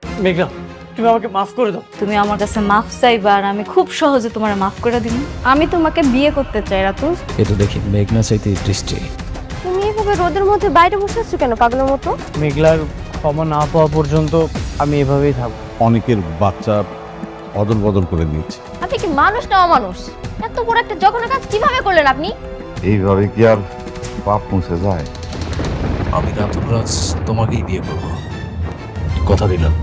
মেঘলা, তুমি আমাকে মাফ করে দাও। তুমি আমার কাছে মাফ চাইবা আর আমি খুব সহজে তোমার মাফ করে দিব। আমি তোমাকে বিয়ে করতে চাই রাতুল। এ তো দেখি মেঘনা চাইতে বৃষ্টি। তুমি এভাবে রোদের মধ্যে বাইরে বসে আছো কেন পাগলের মতো? মেঘলার ক্ষমা না পাওয়া পর্যন্ত আমি এভাবেই থাকবো। অনেকের বাচ্চা অদল বদল করে নিয়েছে। আপনি কি মানুষ না অমানুষ? এত বড় একটা জঘন্য কাজ কিভাবে করলেন আপনি? এইভাবে কি আর পাপ মুছে যায়? আমি রাতুল রাজ তোমাকেই বিয়ে করব, কথা দিলাম।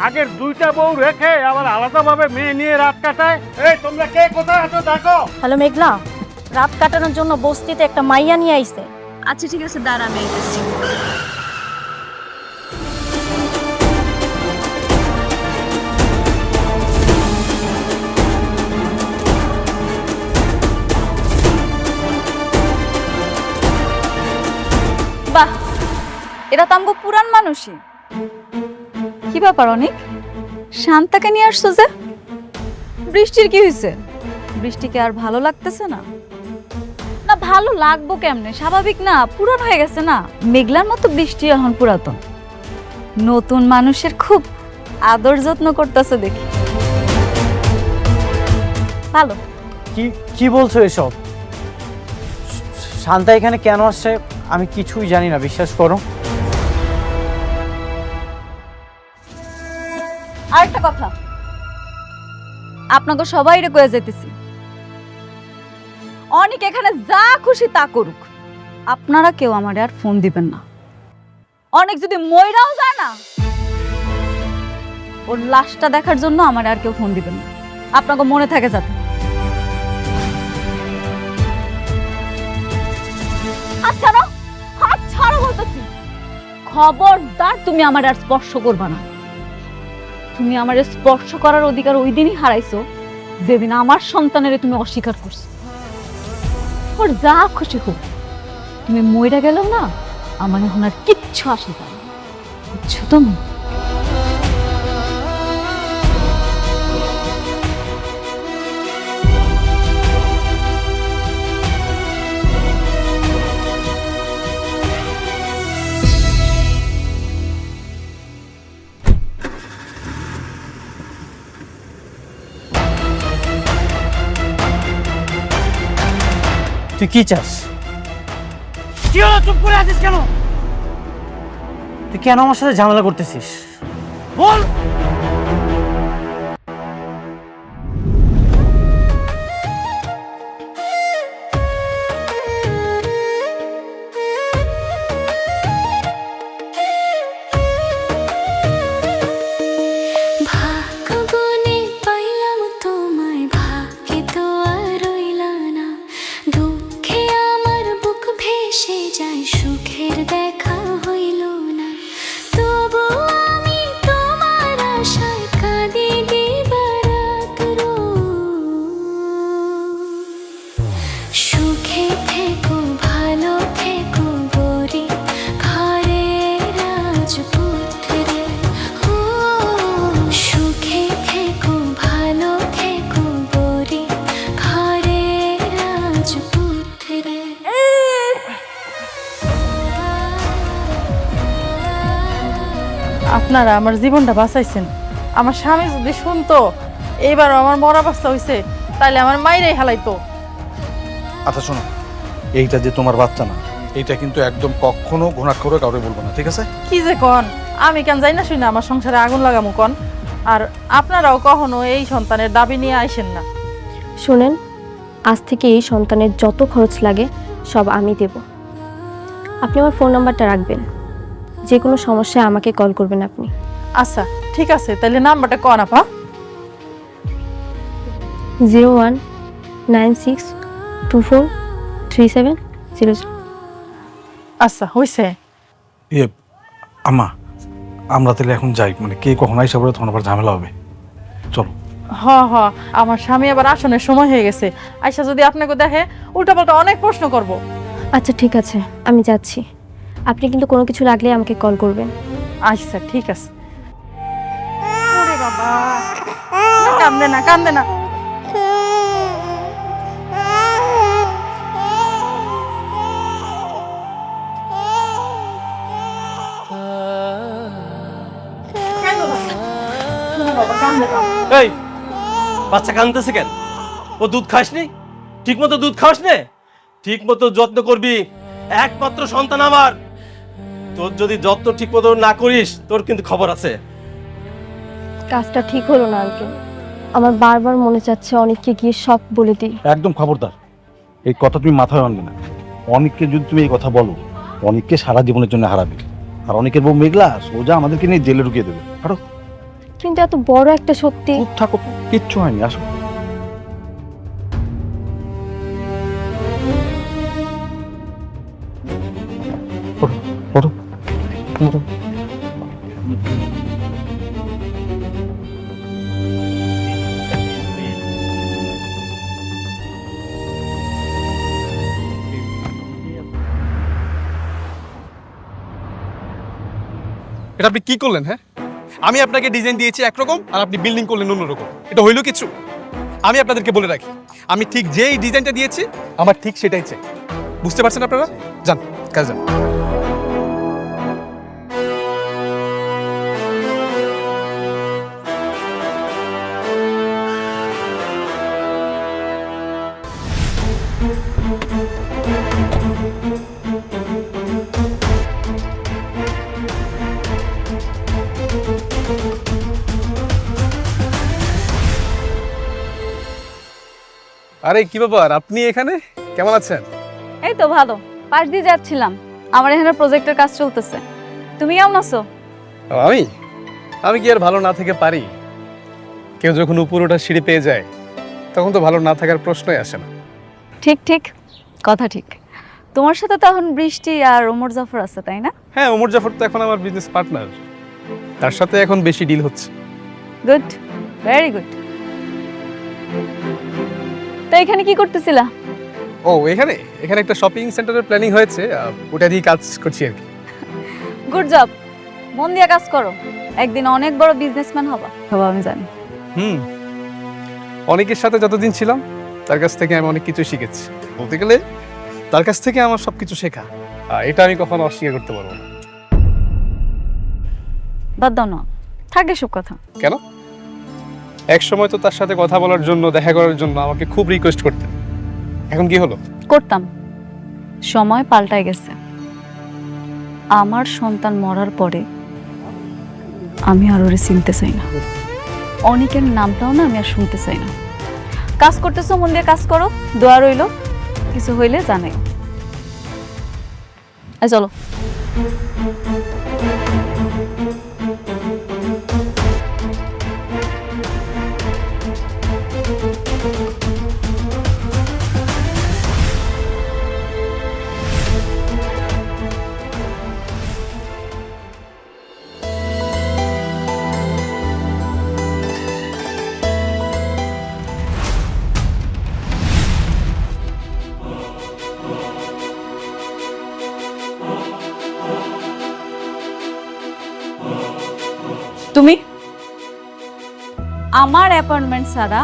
আগের দুইটা বউ রেখে আবার আলাদাভাবে মেয়ে নিয়ে রাত কাটায়। এই তোমরা কে কোথায় আছো দেখো। হ্যালো মেঘলা, রাত কাটানোর জন্য বস্তিতে একটা মাইয়া নিয়ে আইছে। আচ্ছা ঠিক আছে, দাঁড়া আমি আইতেছি। বাহ, এরা তো আমগো পুরান মানুষই। কি ব্যাপার অনেক শান্তাকে নিয়ে আসছো যে? বৃষ্টির কি হয়েছে? বৃষ্টিকে আর ভালো লাগতেছে না? না ভালো লাগবো কেমনে, স্বাভাবিক না, পুরান হয়ে গেছে না। মেঘলার মতো বৃষ্টি এখন পুরাতন। নতুন মানুষের খুব আদর যত্ন করতেছে দেখি। ভালো। কি কি বলছো এসব? শান্তা এখানে কেন আসছে আমি কিছুই জানি না, বিশ্বাস করো। আরেকটা কথা, আপনাকে সবাই রে কয়ে যেতেছি, অনেক এখানে যা খুশি তা করুক, আপনারা কেউ আমার আর ফোন দিবেন না। অনেক যদি মইরাও যায় না, ওর লাশটা দেখার জন্য আমার আর কেউ ফোন দিবেন না। আপনাকে মনে থাকে যাতে। আচ্ছা না, হাত ছাড়ো বলতেছি। খবরদার তুমি আমার আর স্পর্শ করবা না। তুমি আমার স্পর্শ করার অধিকার ওই দিনই হারাইছো যেদিন আমার সন্তানের তুমি অস্বীকার করছো। ওর যা খুশি হোক, তুমি মইরা গেলেও না আমার এখন আর কিচ্ছু আসে যায় না, বুঝছো তুমি? তুই কি চাস? কি হলো, চুপ করে আছিস কেন? তুই কেন আমার সাথে ঝামেলা করতেছিস বল। ভাগ্যবনে পাইলাম তোমায়, ভাগ্যে তো আর রইলা না। দুঃখে আমার বুক ভেসে যায়, সুখের দেখা হইল না। তবু আমি তোমার আশায় কাঁদি দিবারাত সুখে থেকো, ভালো থেকো গরি ঘরে রাজপুত্রে। ও সুখে থেকো, ভালো থেকো গরি ঘরে রাজপুত্রে। আপনারা আমার জীবনটা বাঁচাইছেন। আমার স্বামী যদি শুনতো এইবার আমার মরা অবস্থা হয়েছে, তাহলে আমার মাইরাই হালাইতো। আচ্ছা শোনো, এইটা যে তোমার বাচ্চা না, এইটা কিন্তু একদম কখনো ঘুণাক্ষরে কাউকে বলবো না, ঠিক আছে? কি যে কন, আমি কেন যাই না শুনে আমার সংসারে আগুন লাগামু কন? আর আপনারাও কখনো এই সন্তানের দাবি নিয়ে আইসেন না। শুনেন, আজ থেকে এই সন্তানের যত খরচ লাগে সব আমি দেব। আপনি আমার ফোন নাম্বারটা রাখবেন, যে কোনো সমস্যায় আমাকে কল করবেন আপনি। আচ্ছা ঠিক আছে, তাহলে নাম্বারটা কন আপা। 0196243700। আচ্ছা হইছে। ইয়ে আম্মা, আমরা তাহলে এখন যাই, মানে কে কখন আইসা পড়ে তখন আবার ঝামেলা হবে। চলো। হ হ, আমার স্বামী আবার আসনের সময় হয়ে গেছে, আয়সা যদি আপনাকে দেখে উল্টাপাল্টা অনেক প্রশ্ন করব। আচ্ছা ঠিক আছে, আমি যাচ্ছি। আপনি কিন্তু কোনো কিছু লাগলে আমাকে কল করবেন। আচ্ছা ঠিক আছে। ওরে বাবা, না, কান্দে না কান্দে না। কেন বাবা কান্দে না। এই বাচ্চা কাঁদতেছে কেন? ও দুধ খাসনি? ঠিক মতো দুধ খাস নে, ঠিক মতো যত্ন করবি। একমাত্র সন্তান আমার, তোর যদি যত্ন ঠিক মতো না করিস তোর কিন্তু খবর আছে। কাজটা ঠিক হলো না আঙ্কেল, আমার বারবার মনে চাচ্ছে অনেককে গিয়ে সব বলে দিই। একদম খবরদার, এই কথা তুমি মাথায় আনবে না। অনেককে যদি তুমি এই কথা বলো, অনেককে সারা জীবনের জন্য হারাবে। আর অনেকের বউ মেঘলা সোজা আমাদেরকে নিয়ে জেলে ঢুকিয়ে দেবে। আরো কিন্তু এত বড় একটা সত্যি। চুপ থাকো তো, কিচ্ছু হয়নি, আসো। ওঠো, ওঠো, ওঠো। এটা আপনি কি করলেন? হ্যাঁ, আমি আপনাকে ডিজাইন দিয়েছি একরকম আর আপনি বিল্ডিং করলেন অন্যরকম। এটা হইল কিছু? আমি আপনাদেরকে বলে রাখি, আমি ঠিক যেই ডিজাইনটা দিয়েছি আমার ঠিক সেটাই চাই। বুঝতে পারছেন আপনারা? যান কাজ যান। আরে কি ব্যাপার, আপনি এখানে? কেমন আছেন? এই তো ভালো, পাশ দিয়ে যাচ্ছিলাম। আমার এখানে প্রজেক্টের কাজ চলতেছে। তুমি কেমন আছো? আমি আমি কি আর ভালো না থেকে পারি? কেউ যখন উপর ওঠার সিঁড়ি পেয়ে যায় তখন তো ভালো না থাকার প্রশ্নই আসে না। ঠিক ঠিক, কথা ঠিক। তোমার সাথে তো এখন বৃষ্টি আর ওমর জাফর আছে, তাই না? হ্যাঁ, ওমর জাফর তো এখন আমার বিজনেস পার্টনার, তার সাথে এখন বেশি ডিল হচ্ছে। Good, very good. তো এখানে কি করতেছিলা? ও এখানে এখানে একটা শপিং সেন্টারের প্ল্যানিং হয়েছে, ওটা দিয়ে কাজ করছি আর কি। গুড জব, মন দিয়ে কাজ করো, একদিন অনেক বড় বিজনেসম্যান হবা। হবা আমি জানি। অনেকের সাথে যতদিন ছিলাম তার কাছ থেকে আমি অনেক কিছু শিখেছি। বলতে গেলে তার কাছ থেকে আমার সবকিছু শেখা, এটা আমি কখনো অস্বীকার করতে পারবো না। বাদ দাও না, থাকে সব কথা। কেন? এক সময় তো তার সাথে কথা বলার জন্য, দেখা করার জন্য আমাকে খুব রিকোয়েস্ট করতেন। এখন কি হলো? করতাম, সময় পাল্টায় গেছে। আমার সন্তান মরার পরে আমি আর ওরে চিনতে চাই না, অনেকের নামটাও না আমি আর শুনতে চাই না। কাজ করতেছো, মন দিয়ে কাজ করো, দোয়া রইলো, কিছু হইলে জানাই। চলো। তুমি আমার অ্যাপয়েন্টমেন্ট ছাড়া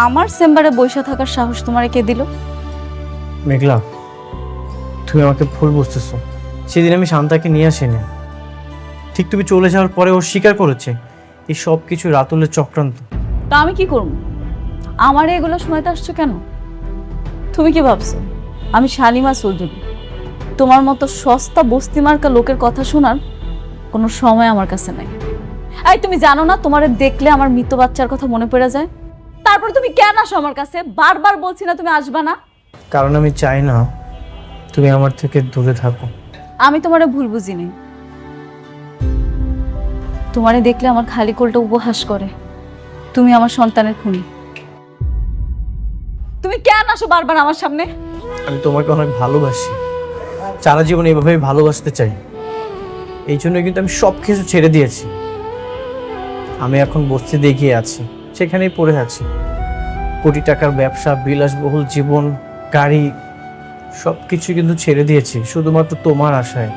আমার চেম্বারে বসে থাকার সাহস তোমার কে দিল? মেঘলা, তুমি আমাকে ভুল বুঝতেছো। সেদিন আমি শান্তাকে নিয়ে আসিনি। ঠিক তুমি চলে যাওয়ার পরে ও স্বীকার করেছে এই সব কিছু রাতুলের চক্রান্ত। তা আমি কি করব? আমার এগুলো সময়তে আসছো কেন? তুমি কি ভাবছো আমি শালিমা চৌধুরী? তোমার মতো সস্তা বস্তি মার্কা লোকের কথা শোনার কোনো সময় আমার কাছে নাই। এই তুমি জানো না, তোমারে দেখলে আমার মৃত বাচ্চার কথা মনে পড়ে যায়। তারপর তুমি কেন আসো আমার কাছে? বারবার বলছি না তুমি আসবা না? কারণ আমি চাই না তুমি আমার থেকে দূরে থাকো। আমি তোমারে ভুল বুঝিনি। তোমারে দেখলে আমার খালি কোলটা উপহাস করে। তুমি আমার সন্তানের খুনি। তুমি কেন আসো বারবার আমার সামনে? আমি তোমাকে অনেক ভালোবাসি, সারা জীবন এইভাবেই ভালোবাসতে চাই। এই জন্য কিন্তু আমি সব কিছু ছেড়ে দিয়েছি। আমি এখন বস্তিতে এগিয়ে আছি, সেখানেই পড়ে আছি। কোটি টাকার ব্যবসা, বিলাসবহুল জীবন, গাড়ি, সব কিছু কিন্তু ছেড়ে দিয়েছি শুধুমাত্র তোমার আশায়।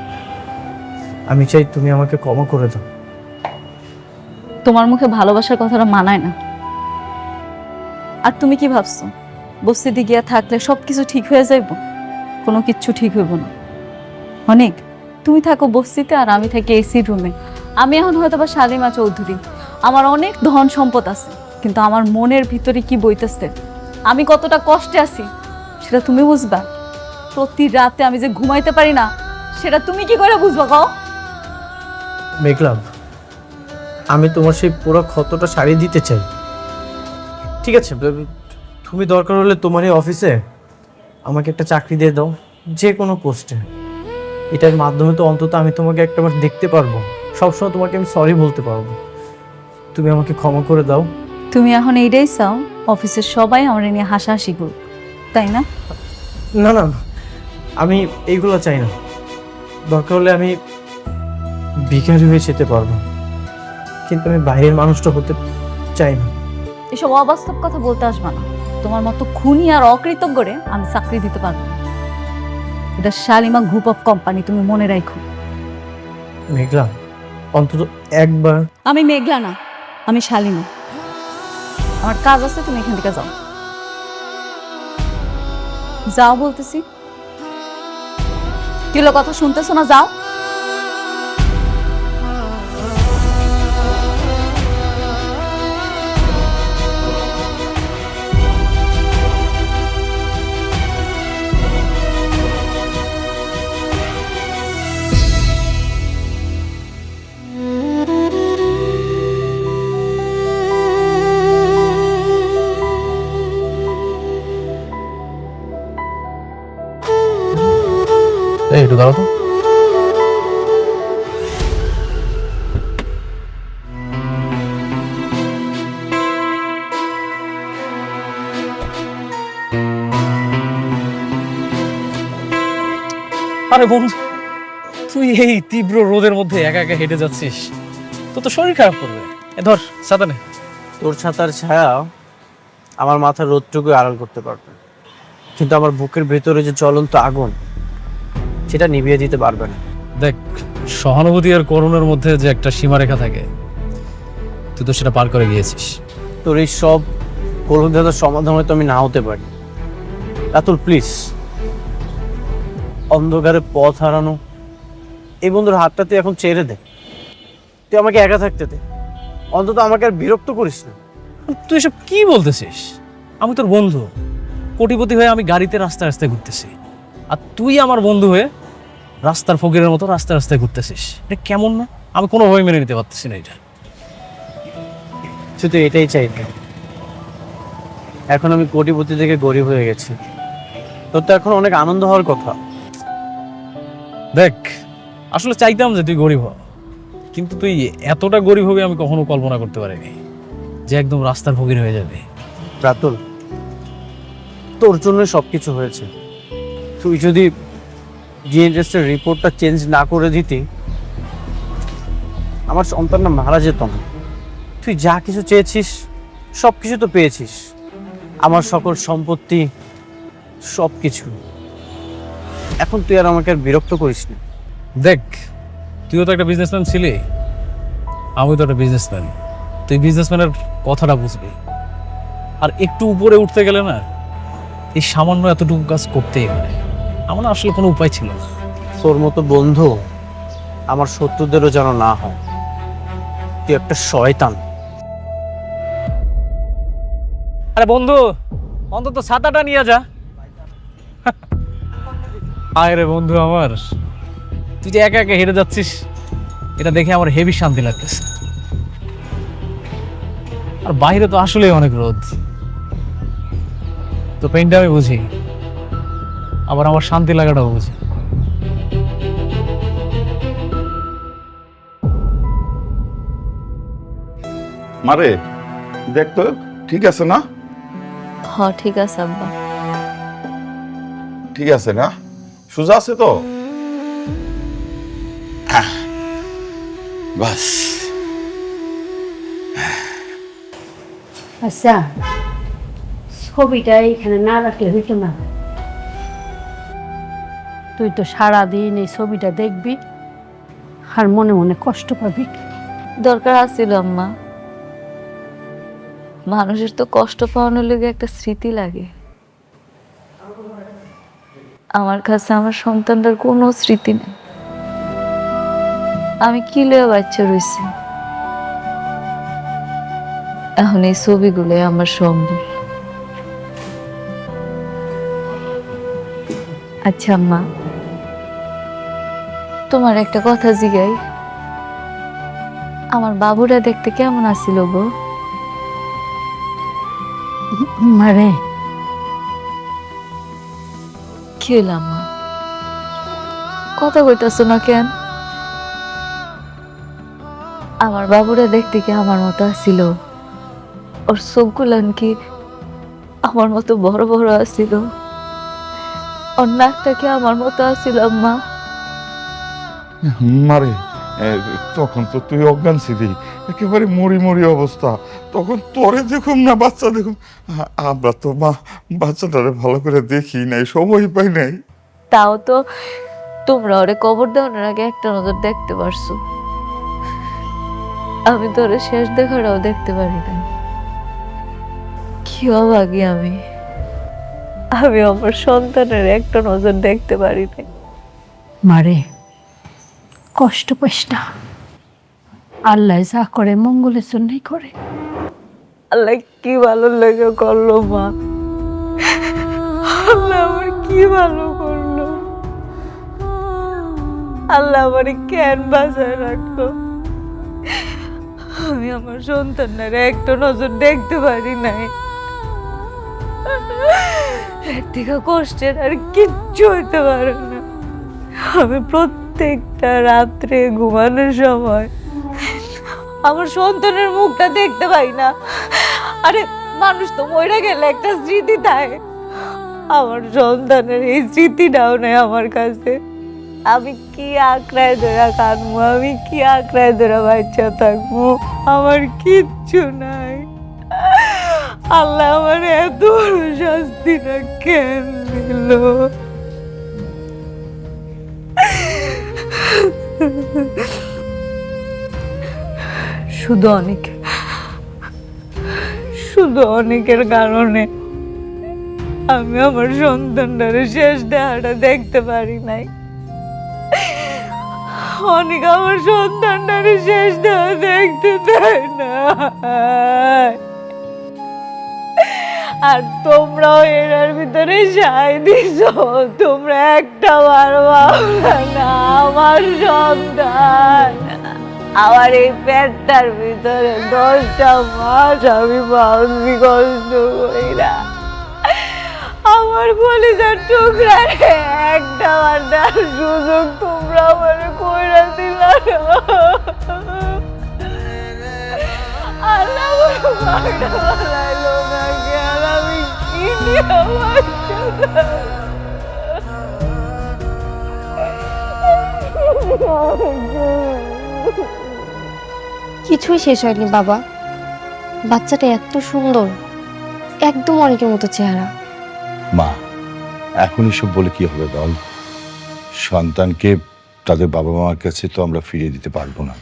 আমি চাই তুমি আমাকে ক্ষমা করে দাও। তোমার মুখে ভালোবাসার কথাটা মানায় না। আর তুমি কি ভাবছো বস্তিতে গিয়া থাকলে সবকিছু ঠিক হয়ে যাইব? কোনো কিচ্ছু ঠিক হইব না। অনেক তুমি থাকো বস্তিতে আর আমি থাকি এসি রুমে। আমি এখন হয়তো বা শালিমা চৌধুরী, আমার অনেক ধন সম্পদ আছে, কিন্তু আমার মনের ভিতরে কি বইতেছে, আমি কতটা কষ্টে আছি সেটা তুমি বুঝবা। প্রতি রাতে আমি যে ঘুমাইতে পারি না সেটা তুমি কি করে বুঝবা কও? মেঘলা, আমি তোমার সেই পুরো ক্ষতটা সারিয়ে দিতে চাই। ঠিক আছে, তুমি দরকার হলে তোমার এই অফিসে আমাকে একটা চাকরি দিয়ে দাও, যে কোনো পোস্টে। এটার মাধ্যমে তো অন্তত আমি তোমাকে একটাবার দেখতে পারবো, সবসময় তোমাকে আমি সরি বলতে পারবো। তুমি আমাকে ক্ষমা করে দাও। তুমি এখন এইটাই চাও অফিসের সবাই আমার নিয়ে হাসাহাসি করুক, তাই না? না না না, আমি এইগুলো চাই না। দরকার হলে আমি ভিখারি হয়ে যেতে পারবো, কিন্তু আমি বাইরের মানুষটা হতে চাই না। এসব অবাস্তব কথা বলতে আসবা না। তোমার মতো খুনি আর অকৃতজ্ঞরে আমি চাকরি দিতে পারবো না। এটা শালিমা গ্রুপ অফ কোম্পানি, তুমি মনে রাখো। মেঘলা, অন্তত একবার। আমি মেঘলা না, আমি শালিমা। আমার কাজ আছে, তুমি এখান থেকে যাও। যাও বলতেছি। কি হলো, কথা শুনতেছো না? যাও। এই একটু দাঁড়াও তো। আরে বন্ধু, তুই এই তীব্র রোদের মধ্যে একা একা হেঁটে যাচ্ছিস, তো তো শরীর খারাপ করবে। এ ধর ছাতা নে। তোর ছাতার ছায়া আমার মাথার রোদটুকু আড়াল করতে পারবে, কিন্তু আমার বুকের ভেতরে যে জ্বলন্ত আগুন, সেটা নিভিয়ে দিতে পারবে না। দেখ, সহানুভূতি আর করুণার মধ্যে যে একটা সীমারেখা থাকে, তুই তো সেটা পার করে গিয়েছিস। তোর এই সব কলঙ্কের সমাধান হয়তো আমি না হতে পারি। রাতুল প্লিজ, অন্ধকারে পথ হারানো এই বন্ধুর হাতটা তুই এখন ছেড়ে দে। তুই আমাকে একা থাকতে দে, অন্তত আমাকে আর বিরক্ত করিস না। তুই এসব কি বলতেছিস? আমি তোর বন্ধু, কোটিপতি হয়ে আমি গাড়িতে রাস্তায় রাস্তায় ঘুরতেছি, আর তুই আমার বন্ধু হয়ে রাস্তার ফকিরের মতো রাস্তায় রাস্তায় ঘুরতেছিস। এটা কেমন না? আমি কোনোভাবে মেনে নিতে পারতেছি না এটা। শুধু এটাই চাইতে। এখন আমি কোটিপতি থেকে গরিব হয়ে গেছি, তোর তো এখন অনেক আনন্দ হওয়ার কথা। দেখ, আসলে চাইতাম যে তুই গরিব হ, কিন্তু তুই এতটা গরিব হবে আমি কখনো কল্পনা করতে পারিনি, যে একদম রাস্তার ফকির হয়ে যাবে। রাতুল, তোর জন্য সবকিছু হয়েছে। তুই যদি জিএনএসের রিপোর্টটা চেঞ্জ না করে দিতি, আমার সন্তানটা মারা যেত না। তুই যা কিছু চেয়েছিস সব কিছু তো পেয়েছিস, আমার সকল সম্পত্তি, সব কিছু। এখন তুই আর আমাকে আর বিরক্ত করিস না। দেখ, তুইও তো একটা বিজনেসম্যান ছিলি, আমি তো একটা বিজনেসম্যান। তুই বিজনেসম্যানের কথাটা বুঝবি, আর একটু উপরে উঠতে গেলে না এই সামান্য এতটুকু কাজ করতেই হয়। আমার না আসলে কোনো উপায় ছিল না। তোর মতো বন্ধু আমার শত্রুদেরও যেন না হয়। তুই একটা শয়তান। আরে বন্ধু, অন্তত ছাতাটা নিয়ে যা। আয় রে বন্ধু আমার, তুই যে একা একা হেঁটে যাচ্ছিস, এটা দেখে আমার হেভি শান্তি লাগতেছে। আর বাইরে তো আসলেই অনেক রোদ। তো পেনটা আমি বুঝি, আবার আমার শান্তি লাগাটাও বুঝি। মারে দেখ তো, ঠিক আছে না? হ, ঠিক আছে আব্বা। ঠিক আছে না? সোজা আছে তো? বাস। আচ্ছা, ছবিটা এখানে না রাখলে হইতো না। তুই তো সারাদিন এই ছবিটা দেখবি আর মনে মনে কষ্ট পাবি। দরকার আছিল আম্মা, মানুষের তো কষ্ট পাওয়ানোর লেগে একটা স্মৃতি লাগে। আমার কাছে আমার সন্তানটার কোনো স্মৃতি নেই। আমি কি লয়ে বাচ্চা রয়েছি, এখন এই ছবিগুলো আমার সম্বল। আচ্ছা আম্মা, তোমার একটা কথা জিগাই, আমার বাবুরা দেখতে কেমন আছিল গো? মারে, কি হইল আম্মা, কথা কইতাছো না কেন? আমার বাবুরা দেখতে কি আমার মতো আছিল? ওর চোখগুলান কি আমার মতো বড় বড় আছিল? ওর নাকটা কি আমার মতো আছিল আম্মা? মারে তখন তো তুই অজ্ঞান ছিলি, একেবারে মরি মরি অবস্থা। তখন তোরে দেখুম না বাচ্চা দেখুম, আমরা তো মা বাচ্চাটারে ভালো করে দেখি নাই, সময় পাই নাই। তাও তো তোমরা ওরে কবর দেওয়ার আগে একটা নজর দেখতে পারছো, আমি তো ওরে শেষ দেখাটাও দেখতে পারি না। কি অভাগী আমি, আমি আমার সন্তানের একটা নজর দেখতে পারি না। মারে, কষ্ট পাইস না। আল্লাহ যা করে মঙ্গলের জন্যই করে। আল্লাহ কি ভালো লাগে করলো মা, আল্লাহ আমার কি ভালো করলো, আল্লাহ আমার কেন বাঁচায় রাখলো? আমি আমার সন্তানের একটা নজর দেখতে পারি নাই। একদিকে কষ্টের আর কিচ্ছু হইতে পারে না। আমি প্রত্যেকটা রাত্রে ঘুমানোর সময় আমার সন্তানের মুখটা দেখতে পাই না। আরে মানুষ তো মরে গেলে একটা স্মৃতি থাকে, আমার সন্তানের এই স্মৃতিটাও নেই আমার কাছে। আমি কি আঁকড়ায় ধরা কাঁদবো, আমি কি আঁকড়ায় ধরা বাচ্চা থাকবো? আমার কিচ্ছু নাই। আল্লাহ আমার এত বড় শাস্তিটা কেন দিল? শুধু অনেকের কারণে আমি আমার সন্তানটারে শেষ দেখাটা দেখতে পারি নাই। অনেক আমার সন্তানটারে শেষ দেখা দেখতে দেয় না, আর তোমরাও এর ভিতরে সাই দিছ। তোমরা একটা বার ভাবলা না আমার সন্তান, আমার এই পেটটার ভিতরে 10টা মাস আমি বাঁচি কষ্ট কইরা। আমার কলিজার টুকরা রে একটা বার দেওয়ার সুযোগ তোমরা আমার কইরা দিলা না। আল্লাহ আমার মাটা বানাইলো না কেন? আমি কি নিয়ে কিছুই শেষ হয়নি বাবা। বাচ্চাটা এত সুন্দর, একদম অনেকের মতো চেহারা। মা, এখন এসব বলে কি হবে বল? সন্তানকে তাদের বাবা মার কাছে তো আমরা ফিরিয়ে দিতে পারবো না।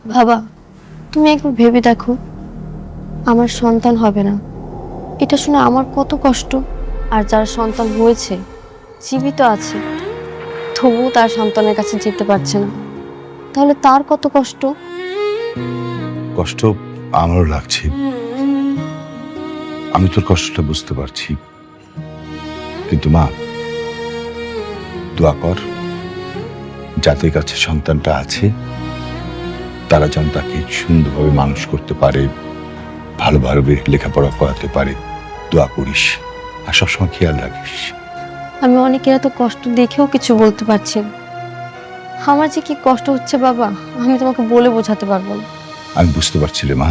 বাবা, তুমি একবার ভেবে দেখো, আমার সন্তান হবে না, এটা শুনে আমার কত কষ্ট। আর যার সন্তান হয়েছে, জীবিত আছে, তবুও তার সন্তানের কাছে যেতে পারছে না, তাহলে তার কত কষ্ট। কষ্ট আমারও লাগছে, আমি তোর কষ্টটা বুঝতে পারছি, কিন্তু মা দোয়া কর যাদের কাছে সন্তানটা আছে তারা যেন তাকে সুন্দরভাবে মানুষ করতে পারে, ভালোভাবে লেখাপড়া করাতে পারে। দোয়া করিস আর সবসময় খেয়াল রাখিস। আমি অনেকের এত কষ্ট দেখেও কিছু বলতে পারছি না। আমার যে কি কষ্ট হচ্ছে বাবা, আমি তোমাকে বলে বোঝাতে পারবো না। আমি বুঝতে পারছি রে মা,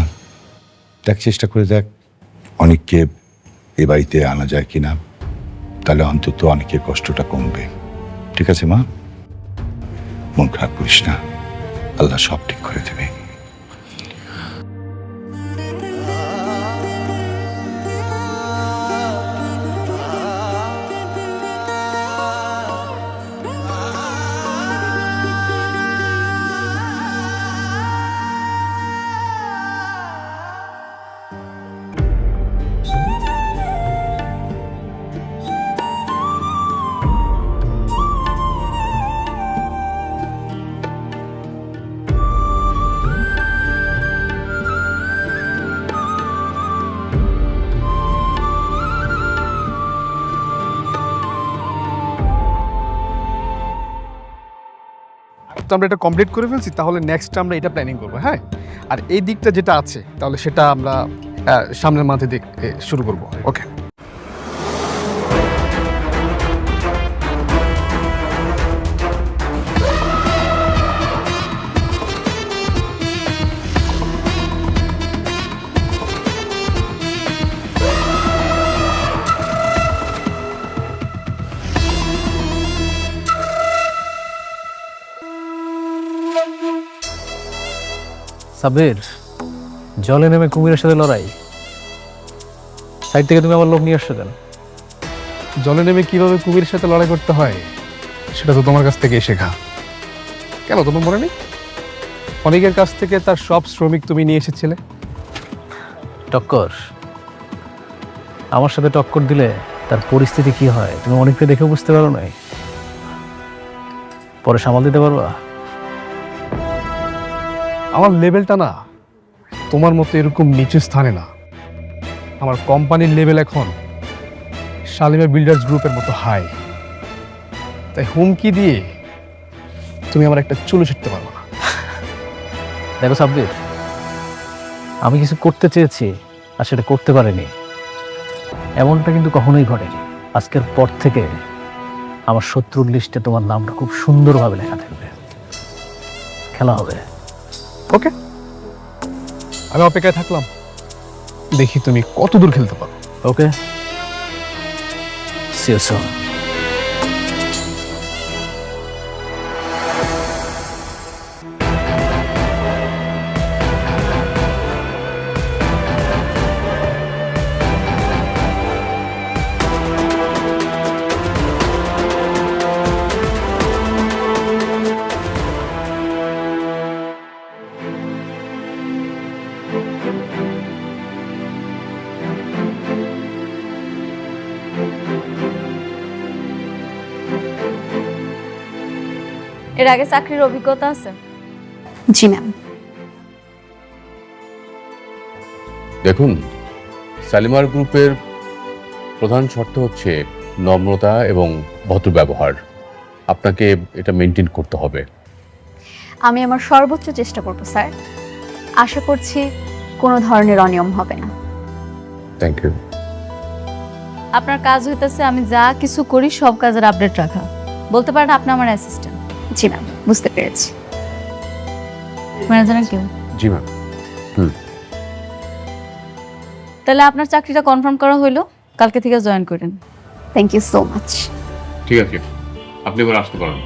দেখ চেষ্টা করে দেখ অনেককে এ বাড়িতে আনা যায় কিনা, তাহলে অন্তত অনেকের কষ্টটা কমবে। ঠিক আছে মা, মন খারাপ করিস না, আল্লাহ সব ঠিক করে দেবে। যেহেতু আমরা এটা কমপ্লিট করে ফেলছি, তাহলে নেক্সট আমরা এটা প্ল্যানিং করবো, হ্যাঁ? আর এই দিকটা যেটা আছে, তাহলে সেটা আমরা সামনের মান্থে শুরু করবো। ওকে। সাবির, জলে নেমে কুমিরের সাথে লড়াই। সাইড থেকে তুমি আমার লোক নিয়ে আসছো কেন? জলে নেমে কিভাবে কুমিরের সাথে লড়াই করতে হয় সেটা তো তোমার কাছ থেকে শেখা। কেন তোমার মনে নেই? অনেকের কাছ থেকে তার সব শ্রমিক তুমি নিয়ে এসেছিলে। টক্কর, আমার সাথে টক্কর দিলে তার পরিস্থিতি কি হয় তুমি অনেককে দেখে বুঝতে পারো নাই? পরে সামাল দিতে পারবা? আমার লেভেলটা না তোমার মতো এরকম নিচু স্থানে না। আমার কোম্পানির লেভেল এখন শালিমা বিল্ডার্স গ্রুপের মতো হাই। তাই হুমকি দিয়ে তুমি আমার একটা চুলো ছিটতে পারবো না। দেখো সাব্বির, আমি কিছু করতে চেয়েছি আর সেটা করতে পারিনি, এমনটা কিন্তু কখনোই ঘটেনি। আজকের পর থেকে আমার শত্রুর লিস্টে তোমার নামটা খুব সুন্দরভাবে লেখা থাকবে। খেলা হবে। ওকে, আমি অপেক্ষায় থাকলাম, দেখি তুমি কত দূর খেলতে পারো। ওকে, সি ইউ সুন। এর আগে চাকরির অভিজ্ঞতা আছে? জি ম্যাম। দেখুন, শালিমার গ্রুপের প্রধান শর্ত হচ্ছে নম্রতা এবং ভদ্র ব্যবহার। আপনাকে এটা মেনটেন করতে হবে। আমি আমার সর্বোচ্চ চেষ্টা করব স্যার। আশা করছি কোনো ধরনের অনিয়ম হবে না। Thank you. আপনার কাজ হইতেছে আমি যা কিছু করি সব কাজের আপডেট রাখা। বলতে পারেন আপনি আমার অ্যাসিস্ট্যান্ট। জি ম্যাম, বুঝতে পেরেছি। ম্যানেজার কেউ? জি ম্যাম। তাহলে আপনার চাকরিটা কনফার্ম করা হইলো, কালকে থেকে জয়েন করেন। Thank you so much. ঠিক আছে, আপনি এবার আসতে পারেন।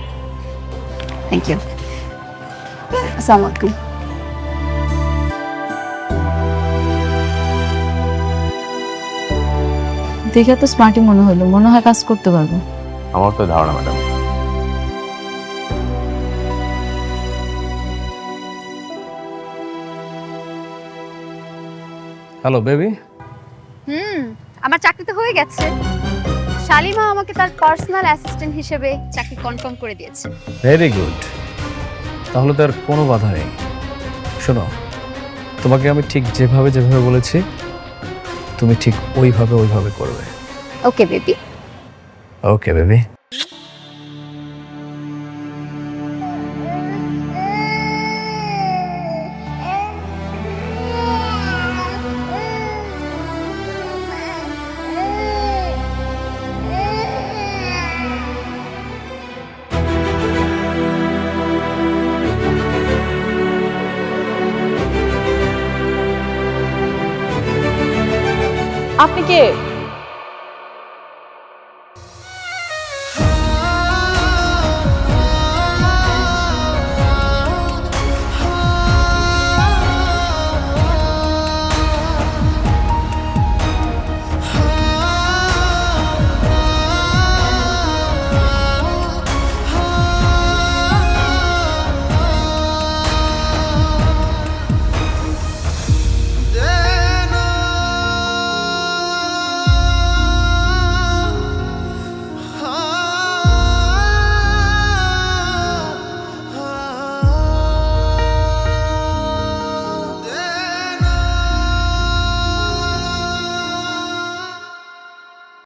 Thank you. আসসালামু আলাইকুম। দেখে তো স্মার্টই মনে হলো, মনে হয় কাজ করতে পারবো। আমার তো ধারণা ম্যাডাম। Hello baby. আমার চাকরি তো হয়ে গেছে। শালিমা আমাকে তার পার্সোনাল অ্যাসিস্ট্যান্ট হিসেবে চাকরি কনফার্ম করে দিয়েছে। ভেরি গুড, তাহলে তো আর কোনো বাধা নেই। শোনো, তোমাকে আমি ঠিক যেভাবে যেভাবে বলেছি তুমি ঠিক ওইভাবে করবে। Okay baby. Okay baby. আপনি কে?